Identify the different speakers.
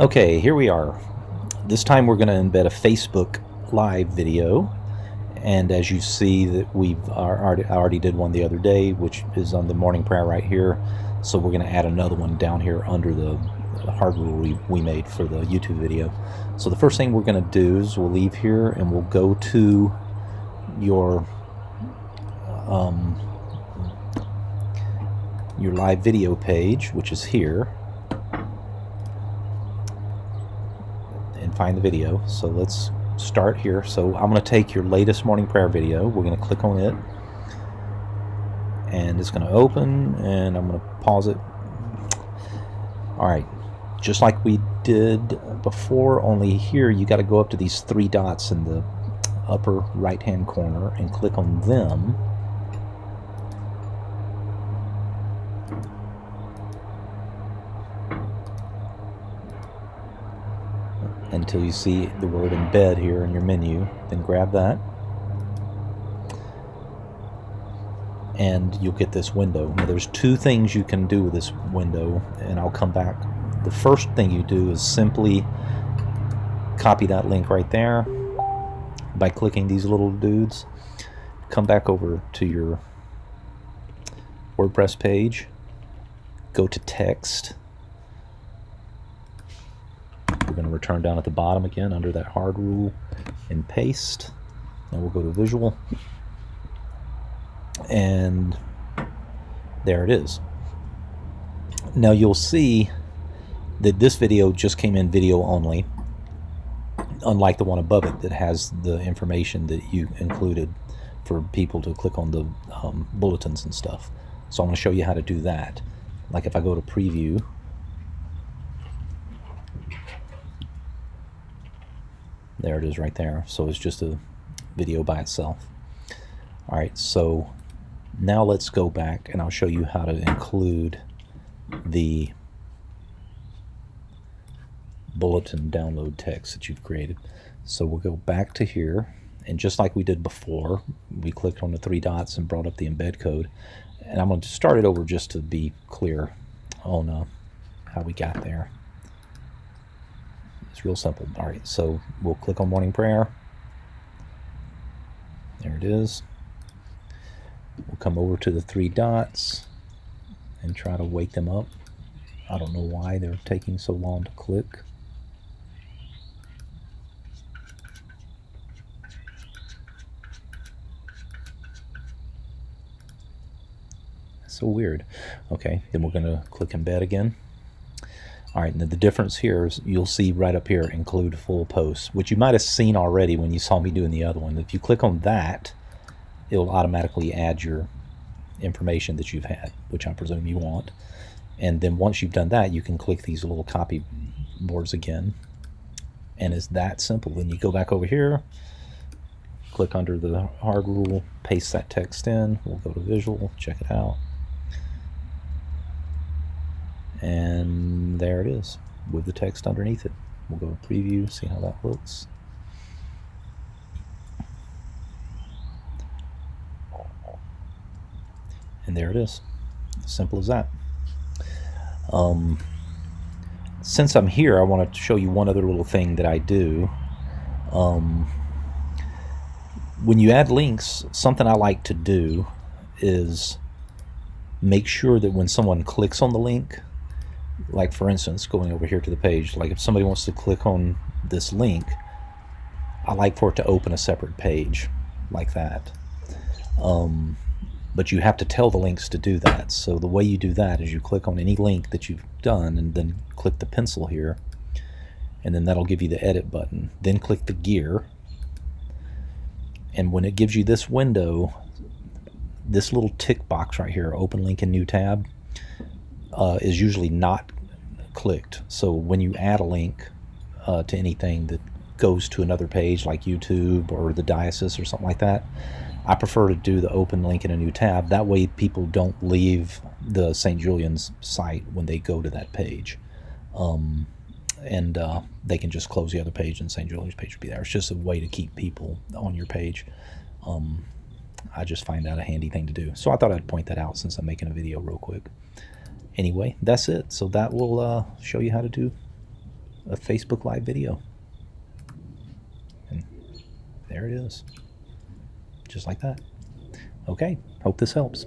Speaker 1: Okay, here we are. This time we're going to embed a Facebook live video, and as you see that I already did one the other day, which is on the morning prayer right here. So we're going to add another one down here under the hard rule we made for the YouTube video. So the first thing we're going to do is we'll leave here and we'll go to your live video page, which is here, and find the video. So let's start here. So I'm going to take your latest morning prayer video. We're going to click on it, and it's going to open, and I'm going to pause it. All right, just like we did before, only here you got to go up to these three dots in the upper right hand corner and click on them. Until you see the word embed here in your menu, then grab that and you'll get this window. Now there's two things you can do with this window, and I'll come back. The first thing you do is simply copy that link right there by clicking these little dudes. Come back over to your WordPress page, go to text. We're going to return down at the bottom again under that hard rule and paste. Then we'll go to visual, and there it is. Now you'll see that this video just came in video only, unlike the one above it that has the information that you included for people to click on the bulletins and stuff. So I'm going to show you how to do that. Like if I go to preview, there it is right there. So it's just a video by itself. All right, so now let's go back and I'll show you how to include the bulletin download text that you've created. So we'll go back to here, and just like we did before, we clicked on the three dots and brought up the embed code. And I'm going to start it over just to be clear on how we got there. It's real simple. All right, so we'll click on morning prayer. There it is. We'll come over to the three dots and try to wake them up. I don't know why they're taking so long to click. So weird. Okay, then we're going to click embed again. All right, now the difference here is you'll see right up here, include full posts, which you might have seen already when you saw me doing the other one. If you click on that, it'll automatically add your information that you've had, which I presume you want. And then once you've done that, you can click these little copy boards again. And it's that simple. Then you go back over here, click under the hard rule, paste that text in. We'll go to visual, check it out. And there it is with the text underneath it. We'll go to preview, see how that looks. And there it is. Simple as that. Since I'm here, I want to show you one other little thing that I do. When you add links, something I like to do is make sure that when someone clicks on the link, like for instance, going over here to the page, like if somebody wants to click on this link, I like for it to open a separate page like that. But you have to tell the links to do that. So the way you do that is you click on any link that you've done and then click the pencil here, and then that'll give you the edit button. Then click the gear, and when it gives you this window, this little tick box right here, open link in new tab, is usually not clicked. So when you add a link to anything that goes to another page like YouTube or the diocese or something like that, I prefer to do the open link in a new tab. That way people don't leave the St. Julian's site when they go to that page. And they can just close the other page and St. Julian's page will be there. It's just a way to keep people on your page. I just find that a handy thing to do. So I thought I'd point that out since I'm making a video real quick. Anyway, that's it. So that will show you how to do a Facebook Live video. And there it is. Just like that. Okay, hope this helps.